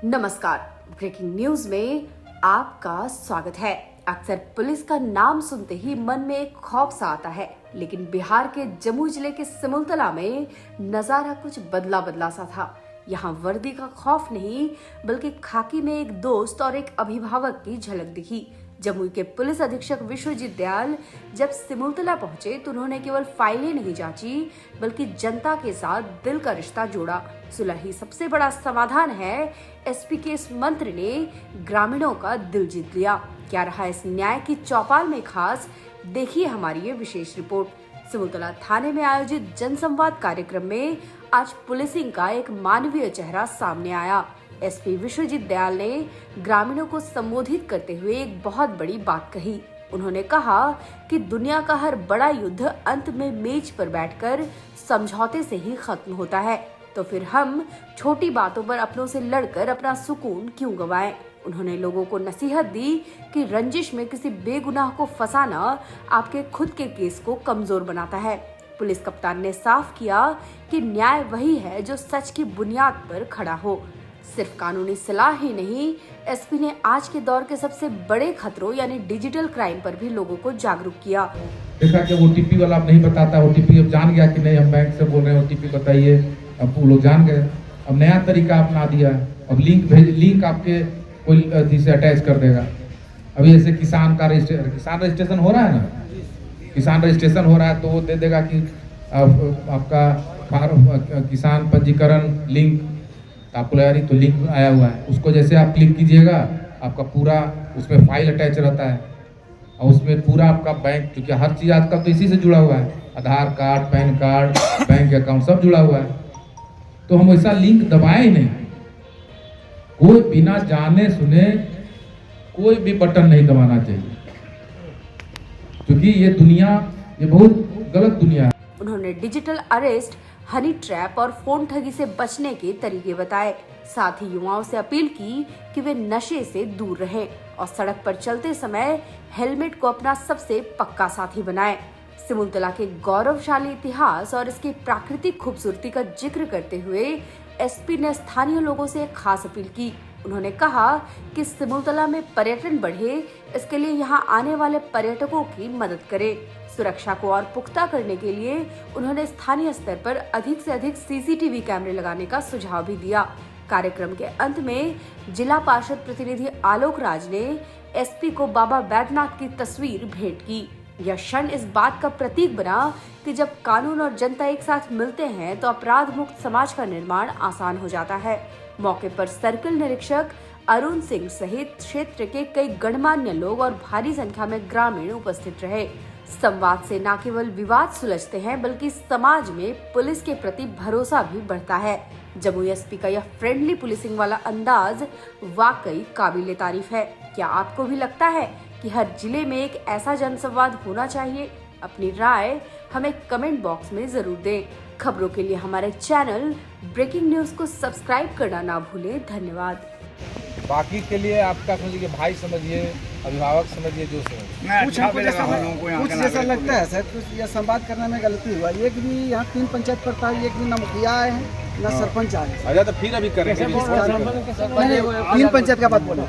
नमस्कार, breaking news में आपका स्वागत है। अक्सर पुलिस का नाम सुनते ही मन में एक खौफ सा आता है, लेकिन बिहार के जमुई जिले के सिमुलतला में नजारा कुछ बदला बदला सा था। यहाँ वर्दी का खौफ नहीं, बल्कि खाकी में एक दोस्त और एक अभिभावक की झलक दिखी। जमुई के पुलिस अधीक्षक विश्वजीत दयाल जब सिमुलतला पहुंचे तो उन्होंने केवल फाइलें नहीं जांची, बल्कि जनता के साथ दिल का रिश्ता जोड़ा। सुलह ही सबसे बड़ा समाधान है, एसपी के इस मंत्र ने ग्रामीणों का दिल जीत लिया। क्या रहा इस न्याय की चौपाल में खास, देखिए हमारी ये विशेष रिपोर्ट। सिमुलतला थाने में आयोजित जनसंवाद कार्यक्रम में आज पुलिसिंग का एक मानवीय चेहरा सामने आया। एसपी विश्वजीत दयाल ने ग्रामीणों को संबोधित करते हुए एक बहुत बड़ी बात कही। उन्होंने कहा कि दुनिया का हर बड़ा युद्ध अंत में मेज पर बैठकर समझौते से ही खत्म होता है, तो फिर हम छोटी बातों पर अपनों से लड़कर अपना सुकून क्यों गंवाएं। उन्होंने लोगों को नसीहत दी कि रंजिश में किसी बेगुनाह को फंसाना आपके खुद के केस को कमजोर बनाता है। पुलिस कप्तान ने साफ किया कि न्याय वही है जो सच की बुनियाद पर खड़ा हो। सिर्फ कानूनी सलाह ही नहीं, एसपी ने आज के दौर के सबसे बड़े खतरों यानी डिजिटल क्राइम पर भी लोगों को जागरूक किया। देखा कि ओटीपी वाला अब नहीं बताता, ओटीपी अब जान गया कि नहीं हम बैंक से बोल रहे हैं, ओटीपी बताइए। अब वो लोग जान गए, अब नया तरीका अपना दिया। अब लिंक आपके कोई से अटैच कर देगा। अभी ऐसे किसान रजिस्ट्रेशन हो रहा है ना, किसान रजिस्ट्रेशन हो रहा है तो वो दे देगा कि आपका किसान पंजीकरण लिंक, आपको लगा नहीं तो लिंक आया हुआ है, उसको जैसे आप क्लिक कीजिएगा आपका पूरा उसमें फाइल अटैच रहता है और उसमें पूरा आपका बैंक, क्योंकि हर चीज़ आजकल तो इसी से जुड़ा हुआ है, Aadhaar card, PAN card, bank account सब जुड़ा हुआ है। तो हम ऐसा लिंक दबाए ही नहीं, कोई बिना जाने सुने कोई भी बटन नहीं दबाना चाहिए, क्योंकि ये बहुत गलत दुनिया है। उन्होंने डिजिटल अरेस्ट, हनी ट्रैप और फोन ठगी से बचने के तरीके बताए। साथ ही युवाओं से अपील की कि वे नशे से दूर रहें और सड़क पर चलते समय हेलमेट को अपना सबसे पक्का साथी बनाएं। सिमुलतला के गौरवशाली इतिहास और इसकी प्राकृतिक खूबसूरती का जिक्र करते हुए एसपी ने स्थानीय लोगों से एक खास अपील की। उन्होंने कहा कि सिमुलतला में पर्यटन बढ़े, इसके लिए यहाँ आने वाले पर्यटकों की मदद करें। सुरक्षा को और पुख्ता करने के लिए उन्होंने स्थानीय स्तर पर अधिक से अधिक सीसीटीवी कैमरे लगाने का सुझाव भी दिया। कार्यक्रम के अंत में जिला पार्षद प्रतिनिधि आलोक राज ने एसपी को बाबा बैद्यनाथ की तस्वीर भेंट की। यह क्षण इस बात का प्रतीक बना कि जब कानून और जनता एक साथ मिलते हैं तो अपराध मुक्त समाज का निर्माण आसान हो जाता है। मौके पर सर्किल निरीक्षक अरुण सिंह सहित क्षेत्र के कई गणमान्य लोग और भारी संख्या में ग्रामीण उपस्थित रहे। संवाद से न केवल विवाद सुलझते हैं, बल्कि समाज में पुलिस के प्रति भरोसा भी बढ़ता है। जमुई एसपी का यह फ्रेंडली पुलिसिंग वाला अंदाज वाकई काबिले तारीफ है। क्या आपको भी लगता है कि हर जिले में एक ऐसा जनसंवाद होना चाहिए? अपनी राय हमें कमेंट बॉक्स में जरूर दें। खबरों के लिए हमारे चैनल ब्रेकिंग न्यूज को सब्सक्राइब करना ना भूलें। धन्यवाद। बाकी के लिए आपका समझिए, भाई समझिए, अभिभावक समझिए, जो समझिए। कुछ जैसा लगता है सर, कुछ यह संवाद करने में गलती हुआ। एक भी यहाँ 3 पंचायत पड़ता है, एक भी न मुखिया आए हैं न सरपंच आए हैं। अच्छा, तो फिर अभी करेंगे 3 पंचायत का बात बोला,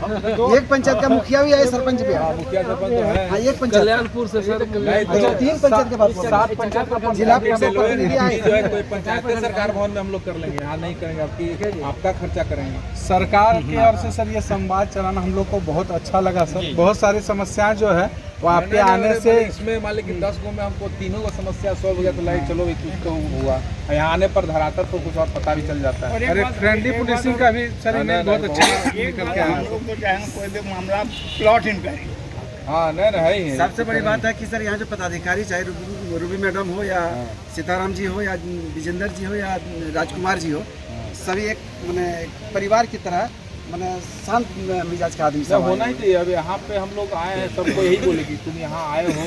एक पंचायत का मुखिया भी आए, सरपंच भी आए। मुखिया सरपंच तो है। हाँ, एक पंचायत कल्याणपुर से सर, 3 पंचायत के बाद जिला प्रतिनिधि आए। कोई पंचायत सरकार भवन में हम लोग कर लेंगे, यहाँ नहीं करेंगे, आपका खर्चा करेंगे। सरकार की ओर से सर ये संवाद चलाना हम लोग को बहुत अच्छा लगा सर। बहुत सारी समस्याएं जो है वो आपके आने से, इसमें मान लीजिए 10 गो में हमको तीनों को समस्या सॉल्व हो गया तो लाइक चलो कुछ तो हुआ। यहाँ आने पर धरातल तो कुछ और पता भी चल जाता है। अरे फ्रेंडली पुलिसिंग का भी सर इन्हें बहुत अच्छा निकल के आया। कोई मामला प्लॉट इंक्वायरी। हाँ, नहीं है ही। सबसे बड़ी बात है कि सर यहाँ जो पदाधिकारी, चाहे रूबी मैडम हो या सीताराम जी हो या विजेंद्र जी हो या राजकुमार जी हो, सभी एक माने परिवार की तरह मैंने शांत मिजाज का आदमी सब होना ही चाहिए। अब यहाँ पे हम लोग आए हैं, सबको यही बोले कि तुम यहाँ आए हो,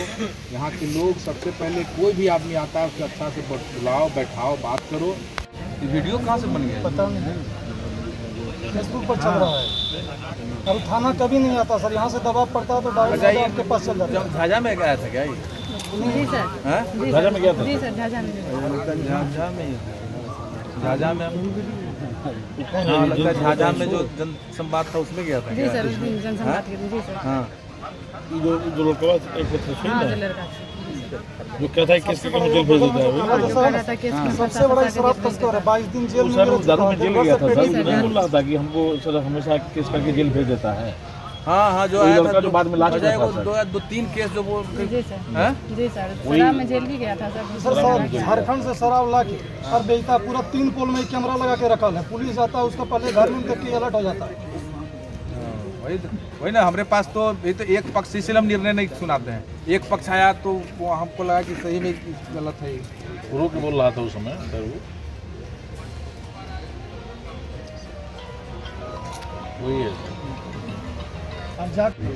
यहाँ के लोग सबसे पहले कोई भी आदमी आता है उसको अच्छा से बुलाओ, बैठाओ, बात करो। ये वीडियो कहाँ से बन गया? पता नहीं, फेसबुक पर चल रहा है। और थाना कभी नहीं आता सर, यहाँ से दबाव पड़ता है तो डायरेक्ट आपके पास चल जाता है। झाझा में गया था क्या ये? जी सर। झाझा में गया था? जी सर, झाझा में। झाझा में हाँ लगता है झाझा में जो जन संवाद था उसमें गया था जी क्या? सर उस दिन जनसंवाद के दिन जी सर हाँ जो लोग का एक बच्चा सही हाँ ना जो लड़का जो कहता है किस के जेल भेज देता है वो। हाँ, जो कह रहा था कि इसकी सबसे बड़ा शराब तस्कर है, 22 दिन जेल में सर मेरे दारू में जेल गया था सर, जी, सर। नहीं बोल रहा था कि हमको सर हमेशा केस करके जेल भेज देता है। हाँ हाँ जो वही आया लड़का था जो बाद में लास्ट में बजाय था, वो सर। दो तीन केस जो वो जी सर हैं? जी सर शराब में जेल भी गया था सर सर साहब झारखंड से शराब ला के और बेचता है, पूरा 3 पोल में कैमरा लगा के रखा है, पुलिस आता है उसका पहले घर में देख के अलर्ट हो जाता है। वही ना हमारे पास तो ये तो एक पक्ष से हम निर्णय नहीं सुनाते हैं, एक पक्ष आया तो वो हमको लगा कि सही में गलत है ये। रो के बोल रहा था उस समय सर वो वही है।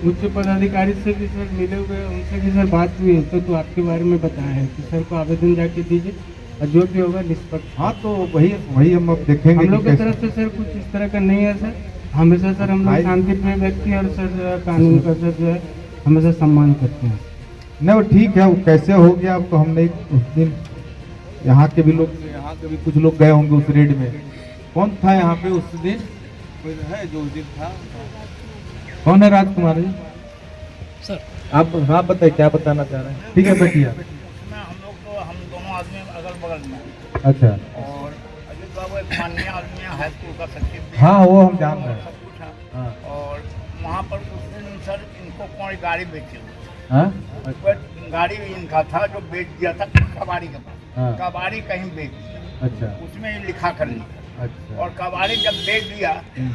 उच्च पदाधिकारी से भी सर मिले हुए, उनसे भी सर बात हुई है तो आपके बारे में बताया है कि सर को आवेदन जाके दीजिए और जो भी होगा निष्पक्ष। हाँ तो वही हम अब देखेंगे हम लोग कि की कैसे- तरफ से सर कुछ इस तरह का नहीं है सर, हमेशा सर हम लोग शांतिप्रिय व्यक्ति और सर जो है कानून का सर जो है हमेशा सम्मान करते हैं। नहीं वो ठीक है, वो कैसे हो गया अब तो हम नहीं, उस दिन यहाँ के भी कुछ लोग गए होंगे उस रेड में। कौन था यहाँ पे उस दिन? कोई है जो उस दिन था कौन है राजकुमार जी? सर आप बताइए क्या बताना चाह रहे हैं? ठीक है बैठिए। हम दोनों आदमी अगल बगल में अच्छा और अजीत बाबू एक माननीय आदमी है, हाई स्कूल का सचिव भी हाँ वो हम जान रहे हैं। सब कुछ है। हाँ और वहाँ पर उस दिन सर इनको कौन गाड़ी बेची, हाँ वह गाड़ी इनका था जो बेच दिया था कबाड़ी के हाँ। पास, कबाड़ी कहीं बेच दिया, अच्छा उसमें लिखा कर लिया अच्छा और कबाड़ी जब बेच दिया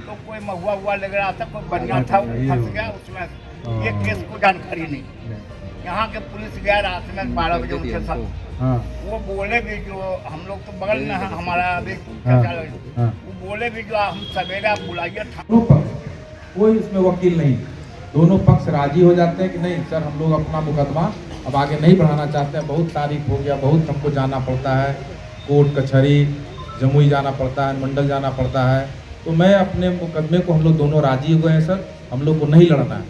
तो कोई महुआ हुआ लग रहा था, कोई बढ़िया था, वो फंस गया उसमें। ये केस को जानकारी नहीं। यहाँ के पुलिस गया रात में 12 बजे उनके साथ, हाँ वो बोले भी जो हम लोग तो बगल में है हमारा अभी हाँ, चाचा लोग, हाँ। वो बोले भी जो हम सवेरे आप बुलाइए था। दोनों पक्ष कोई इसमें वकील नहीं, दोनों पक्ष राजी हो जाते हैं कि नहीं सर हम लोग अपना मुकदमा अब आगे नहीं बढ़ाना चाहते हैं, बहुत तारीख हो गया, बहुत हमको जाना पड़ता है, कोर्ट कचहरी जमुई जाना पड़ता है, मंडल जाना पड़ता है, तो मैं अपने मुकदमे को हम लोग दोनों राजी हुए हैं सर, हम लोग को नहीं लड़ना है,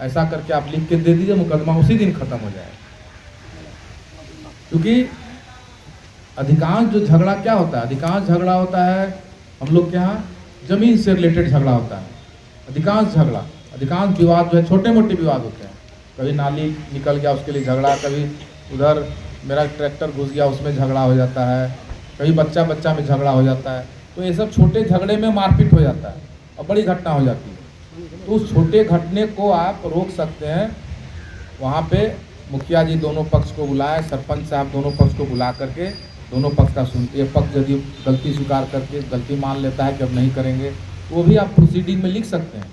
ऐसा करके आप लिख के दे दीजिए, मुकदमा उसी दिन खत्म हो जाए। क्योंकि अधिकांश जो झगड़ा क्या होता है, अधिकांश झगड़ा होता है हम लोग के यहाँ जमीन से रिलेटेड झगड़ा होता है, अधिकांश विवाद जो है छोटे मोटे विवाद होते हैं, कभी नाली निकल गया उसके लिए झगड़ा, कभी उधर मेरा ट्रैक्टर घुस गया उसमें झगड़ा हो जाता है, कभी बच्चा में झगड़ा हो जाता है, तो ये सब छोटे झगड़े में मारपीट हो जाता है और बड़ी घटना हो जाती है। तो उस छोटे घटने को आप रोक सकते हैं, वहाँ पे मुखिया जी दोनों पक्ष को बुलाए, सरपंच साहब दोनों पक्ष को बुला करके दोनों पक्ष का सुनते हैं, पक्ष यदि गलती स्वीकार करके गलती मान लेता है कि अब नहीं करेंगे, तो वो भी आप प्रोसीडिंग में लिख सकते हैं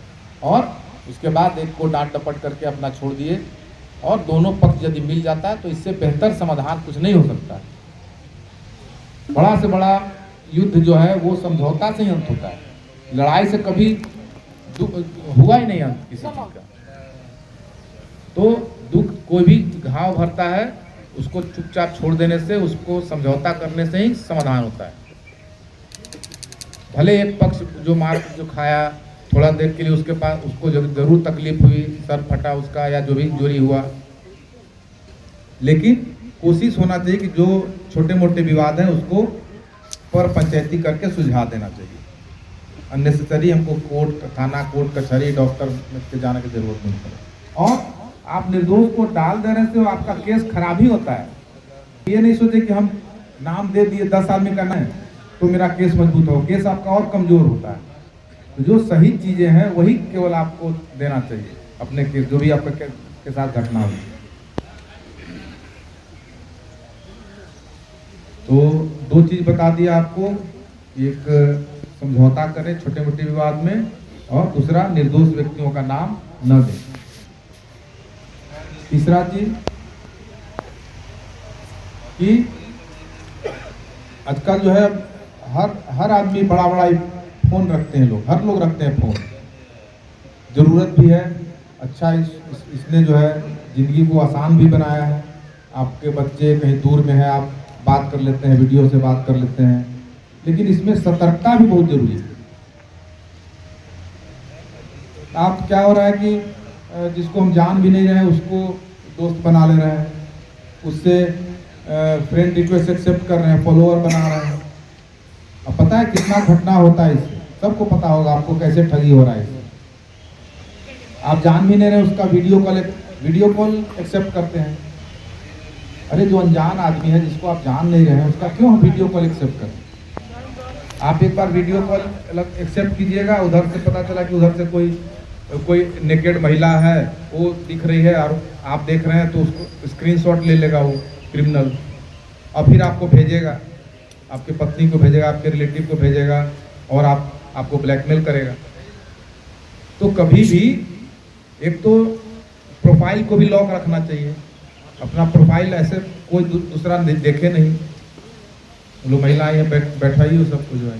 और उसके बाद एक को डांट डपट करके अपना छोड़ दिए, और दोनों पक्ष यदि मिल जाता है तो इससे बेहतर समाधान कुछ नहीं हो सकता। बड़ा से बड़ा युद्ध जो है वो समझौता से ही अंत होता है, लड़ाई से कभी हुआ ही नहीं अंत किसी चीज का। तो दुख कोई भी घाव भरता है उसको चुपचाप छोड़ देने से, उसको समझौता करने से ही समाधान होता है। भले एक पक्ष जो मार जो खाया थोड़ा देर के लिए उसके पास उसको जरूर तकलीफ हुई, सर फटा उसका या जो भी चोरी हुआ, लेकिन कोशिश होना चाहिए कि जो छोटे मोटे विवाद हैं उसको पर पंचायती करके सुलझा देना चाहिए। अननेसेसरी हमको कोर्ट थाना कोर्ट कचहरी डॉक्टर के जाने की जरूरत नहीं पड़े। और आप निर्दोष को डाल देने से आपका केस खराब ही होता है। ये नहीं सोचे कि हम नाम दे दिए 10 आदमी का नहीं तो मेरा केस मजबूत हो, केस आपका और कमजोर होता है। तो जो सही चीजें हैं वही केवल आपको देना चाहिए अपने केस, जो भी आपका के साथ घटना हुई। तो 2 चीज बता दिया आपको, एक समझौता करें छोटे मोटे विवाद में, और दूसरा निर्दोष व्यक्तियों का नाम न दें। तीसरा चीज कि आजकल जो है हर आदमी बड़ा फोन रखते हैं, हर लोग रखते हैं फोन, जरूरत भी है। अच्छा इसने जो है जिंदगी को आसान भी बनाया है। आपके बच्चे कहीं दूर में है, आप बात कर लेते हैं, वीडियो से बात कर लेते हैं, लेकिन इसमें सतर्कता भी बहुत जरूरी है। आप क्या हो रहा है कि जिसको हम जान भी नहीं रहे हैं उसको दोस्त बना ले रहे हैं, उससे फ्रेंड रिक्वेस्ट एक्सेप्ट कर रहे हैं, फॉलोअर बना रहे हैं, अब पता है कितना घटना होता है इससे, सबको पता होगा आपको कैसे ठगी हो रहा है इससे। आप जान भी नहीं रहे, उसका वीडियो कॉल एक्सेप्ट करते हैं। अरे जो अनजान आदमी है जिसको आप जान नहीं रहे हैं उसका क्यों हम वीडियो कॉल एक्सेप्ट करें? आप एक बार वीडियो कॉल एक्सेप्ट कीजिएगा, उधर से पता चला कि उधर से कोई नेकेड महिला है वो दिख रही है और आप देख रहे हैं, तो उसको स्क्रीनशॉट ले लेगा वो क्रिमिनल और फिर आपको भेजेगा, आपके पत्नी को भेजेगा, आपके रिलेटिव को भेजेगा और आपको ब्लैकमेल करेगा। तो कभी भी एक तो प्रोफाइल को भी लॉक रखना चाहिए, अपना प्रोफाइल ऐसे कोई दूसरा देखे नहीं। लो महिलाएं यहाँ बैठाई हो सब कुछ है,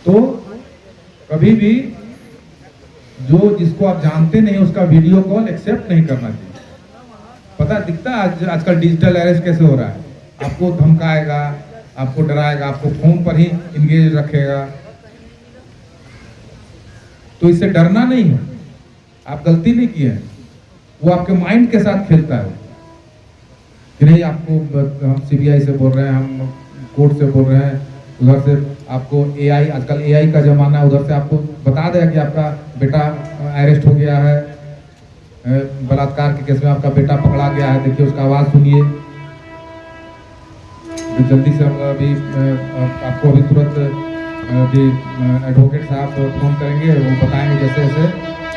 तो कभी भी जो जिसको आप जानते नहीं उसका वीडियो कॉल एक्सेप्ट नहीं करना चाहिए। पता दिखता है आजकल डिजिटल अरेस्ट कैसे हो रहा है, आपको धमकाएगा, आपको डराएगा, आपको फोन पर ही इंगेज रखेगा। तो इससे डरना नहीं है, आप गलती नहीं किए हैं, वो आपके माइंड के साथ खेलता है कि नहीं आपको हम सीबीआई से बोल रहे हैं, हम कोर्ट से बोल रहे हैं, उधर से आपको एआई, आजकल एआई का जमाना है, उधर से आपको बता देगा कि आपका बेटा अरेस्ट हो गया है, बलात्कार के केस में आपका बेटा पकड़ा गया है, देखिए उसका आवाज़ सुनिए। तो जल्दी से हम अभी आपको अभी तुरंत अभी एडवोकेट साहब फ़ोन करेंगे, वो बताएंगे जैसे जैसे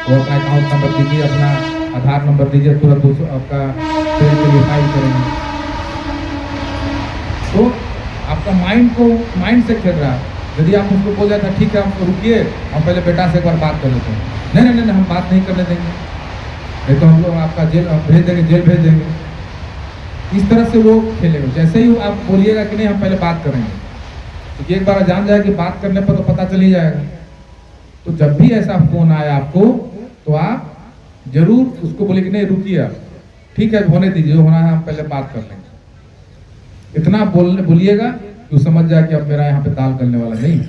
वो अपना अकाउंट नंबर दीजिए, अपना आधार नंबर दीजिए, तुरंत आपका पेड़ के लिए फाइल करेंगे। तो आपका माइंड से खेल रहा है। यदि आप उसको बोल जाता ठीक है हम रुकिए, हम पहले बेटा से एक बार बात कर लेते हैं, नहीं हम बात नहीं करने देंगे, नहीं तो हम लोग आपका जेल भेज देंगे। इस तरह से वो खेलेगा। जैसे ही आप बोलिएगा कि नहीं हम पहले बात करेंगे, तो एक बार जान जाए कि बात करने पर तो पता चल ही जाएगा। तो जब भी ऐसा फोन आया आपको, तो आप जरूर उसको बोले कि नहीं रुकिए आप, ठीक है होने दीजिए, होना है हम पहले बात कर लेंगे। इतना बोलिएगा कि वो समझ जाए कि अब मेरा यहाँ पे दाल करने वाला नहीं।